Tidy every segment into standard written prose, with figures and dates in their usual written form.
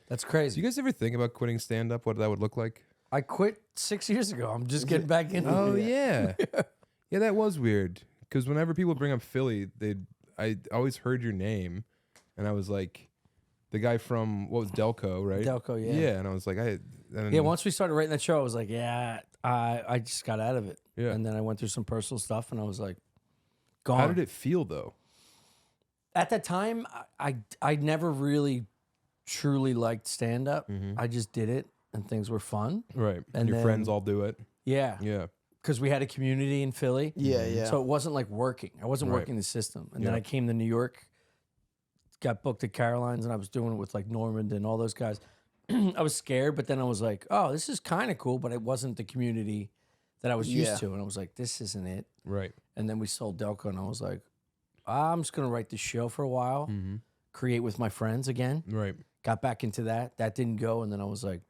That's Do crazy. you guys ever think about quitting stand-up, what that would look like? I quit 6 years ago. I'm just getting back into Oh, it. yeah. Yeah, that was weird. Because whenever people bring up Philly, I always heard your name, and I was like, the guy from, what was Delco, right? Delco, yeah. Yeah, and I was like, Yeah, once we started writing that show, I was like, yeah, I just got out of it. Yeah. And then I went through some personal stuff, and I was like, gone. How did it feel, though? At that time, I never really truly liked stand-up. I just did it, and things were fun. Right. And And your then- friends all do it. Yeah. Yeah. Because we had a community in Philly. Yeah. So it wasn't like working. I wasn't Right. working the system. And then Yeah. I came to New York, got booked at Caroline's, and I was doing it with like Normand and all those guys. I was scared, but then I was like, oh, this is kind of cool, but it wasn't the community that I was used to. And I was like, this isn't it. Right. And then we sold Delco, and I was like, I'm just going to write this show for a while, create with my friends again. Right. Got back into that. That didn't go. And then I was like,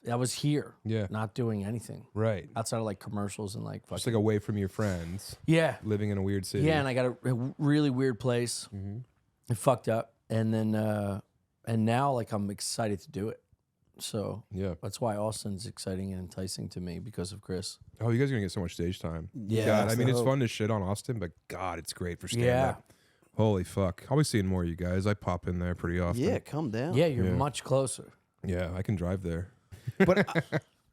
I was here, Yeah. not doing anything Right. outside of like commercials and like Just fucking. like away from your friends, Yeah. living in a weird city. Yeah. And I got a really weird place. It fucked up. And then, and now like I'm excited to do it. So Yeah. that's why Austin's exciting and enticing to me because of Chris. Oh, you guys are going to get so much stage time. Yeah, God, that's I mean, the it's hope. fun to shit on Austin, but God, it's great for stand Yeah. up. Holy fuck. I'll be seeing more of you guys. I pop in there pretty often. Yeah, come down. Yeah. You're Yeah. much closer. Yeah, I can drive there. But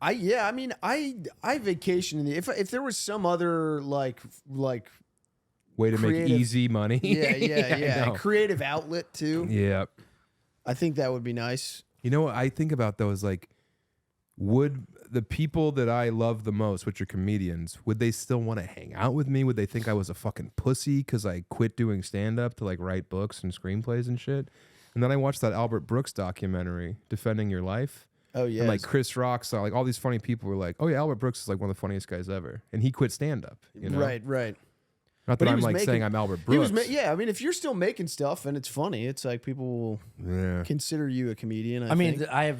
I mean, I vacation in the, if there was some other like Way to make Creative. easy money. yeah, I know. creative outlet too. Yeah. I think that would be nice. You know what I think about though is like, would the people that I love the most, which are comedians, would they still want to hang out with me? Would they think I was a fucking pussy because I quit doing stand up to like write books and screenplays and shit? And then I watched that Albert Brooks documentary, Defending Your Life. Oh yeah, And like Chris Rock, so like all these funny people were like, "Oh yeah, Albert Brooks is like one of the funniest guys ever," and he quit stand up. You know? right. Not But that he I'm was like making- saying I'm Albert He Brooks. was, yeah. I mean, if you're still making stuff and it's funny, it's like people will Yeah. consider you a comedian. I mean, think. I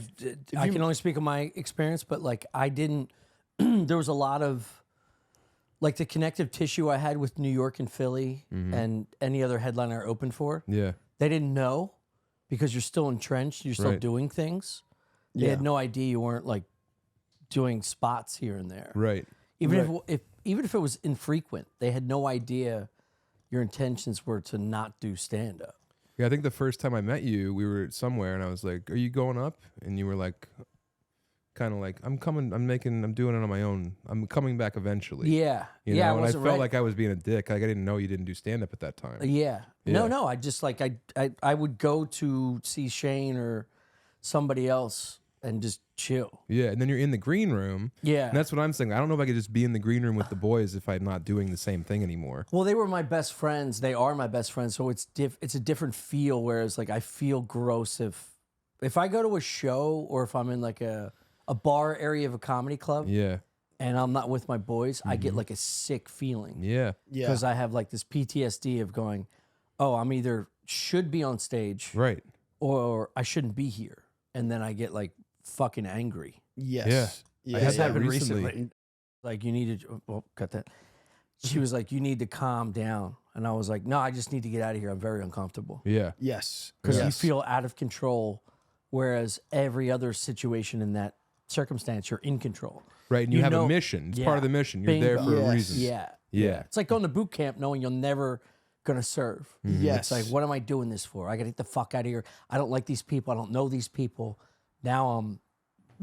can only speak of my experience, but like I didn't, there was a lot of like the connective tissue I had with New York and Philly and any other headliner I opened for. Yeah. They didn't know because you're still entrenched, you're still Right. doing things. They had no idea you weren't like doing spots here and there. Right. Even if it was infrequent, they had no idea your intentions were to not do stand up. Yeah, I think the first time I met you, we were somewhere, and I was like, "Are you going up?" And you were like, kind of like, "I'm coming. I'm doing it on my own. I'm coming back eventually." Yeah. You yeah, know? I And I wasn't felt ready. like I was being a dick. Like I didn't know you didn't do stand up at that time. Yeah. Yeah. No. I just like I would go to see Shane or somebody else and just chill. Yeah, and then you're in the green room. Yeah. And that's what I'm saying. I don't know if I could just be in the green room with the boys if I'm not doing the same thing anymore. Well, they were my best friends. They are my best friends, so it's a different feel. Whereas like I feel gross if I go to a show or if I'm in like a bar area of a comedy club Yeah. and I'm not with my boys, I get like a sick feeling. Yeah. Yeah. Because I have like this PTSD of going, oh, I'm either should be on stage Right. or I shouldn't be here. And then I get like fucking angry. Yes. I Yeah. had This that happened recently. recently. Like you need to, well, cut that. She was like, you need to calm down. And I was like, no, I just need to get out of here. I'm very uncomfortable. Yeah. Yes. Because Yes. you feel out of control. Whereas every other situation in that circumstance, you're in control. Right. And you, You have a know- mission. It's yeah. part of the mission. You're there Bingo. for a Yes. reason. Yeah. Yeah. It's like going to boot camp knowing you're never going to serve. Yes. It's like, what am I doing this for? I got to get the fuck out of here. I don't like these people. I don't know these people. Now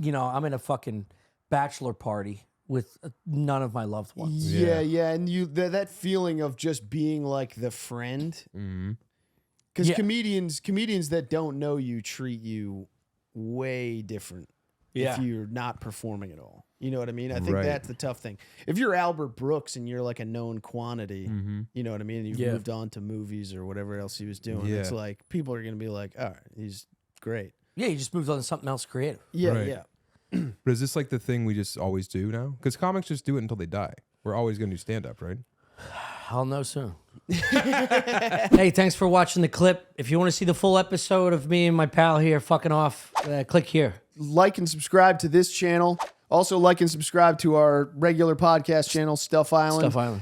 I'm in a fucking bachelor party with none of my loved ones. Yeah, yeah, and you that feeling of just being like the friend, because Yeah. comedians that don't know you treat you way different Yeah. if you're not performing at all. You know what I mean? I think Right. that's the tough thing. If you're Albert Brooks and you're like a known quantity, you know what I mean? And you've Yeah. moved on to movies or whatever else he was doing. Yeah. It's like people are gonna be like, all right, he's great. Yeah, you just moved on to something else creative. Yeah, Right. yeah. But is this like the thing we just always do now? Because comics just do it until they die. We're always going to do stand up, right? I'll know soon. Hey, thanks for watching the clip. If you want to see the full episode of me and my pal here fucking off, click here. Like and subscribe to this channel. Also, like and subscribe to our regular podcast channel, Stuff Island. Stuff Island.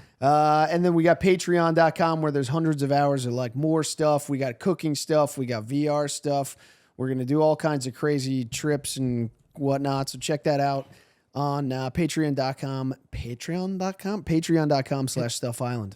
And then we got patreon.com where there's hundreds of hours of like more stuff. We got cooking stuff. We got VR stuff. We're going to do all kinds of crazy trips and whatnot. So check that out on patreon.com/Stuff Island.